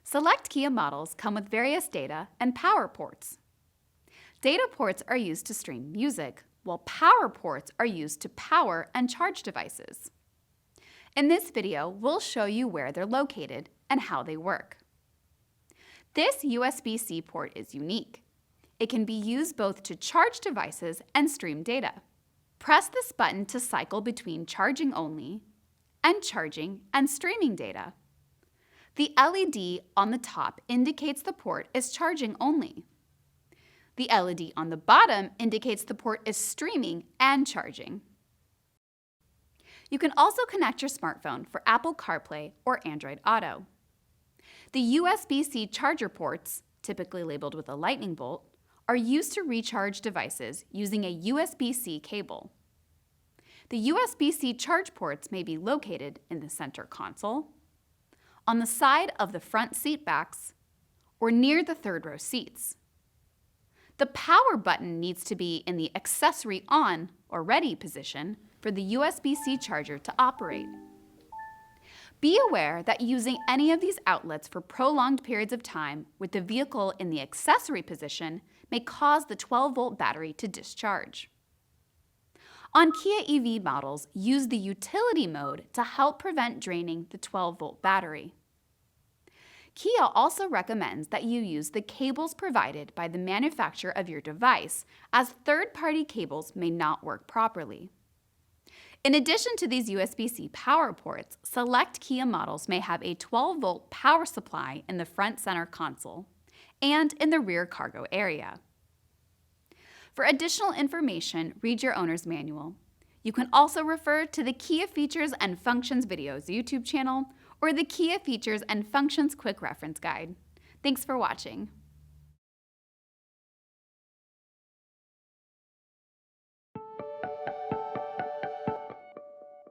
Select Kia models come with various data and power ports. Data ports are used to stream music, while power ports are used to power and charge devices. In this video, we'll show you where they're located and how they work. This USB-C port is unique. It can be used both to charge devices and stream data. Press this button to cycle between charging only and charging and streaming data. The LED on the top indicates the port is charging only. The LED on the bottom indicates the port is streaming and charging. You can also connect your smartphone for Apple CarPlay or Android Auto. The USB-C charger ports, typically labeled with a lightning bolt, are used to recharge devices using a USB-C cable. The USB-C charge ports may be located in the center console, on the side of the front seat backs, or near the third row seats. The power button needs to be in the accessory on or ready position for the USB-C charger to operate. Be aware that using any of these outlets for prolonged periods of time with the vehicle in the accessory position may cause the 12-volt battery to discharge. On Kia EV models, use the utility mode to help prevent draining the 12-volt battery. Kia also recommends that you use the cables provided by the manufacturer of your device, as third-party cables may not work properly. In addition to these USB-C power ports, select Kia models may have a 12-volt power supply in the front center console and in the rear cargo area. For additional information, read your owner's manual. You can also refer to the Kia Features and Functions Videos YouTube channel or the Kia Features and Functions Quick Reference Guide. Thanks for watching.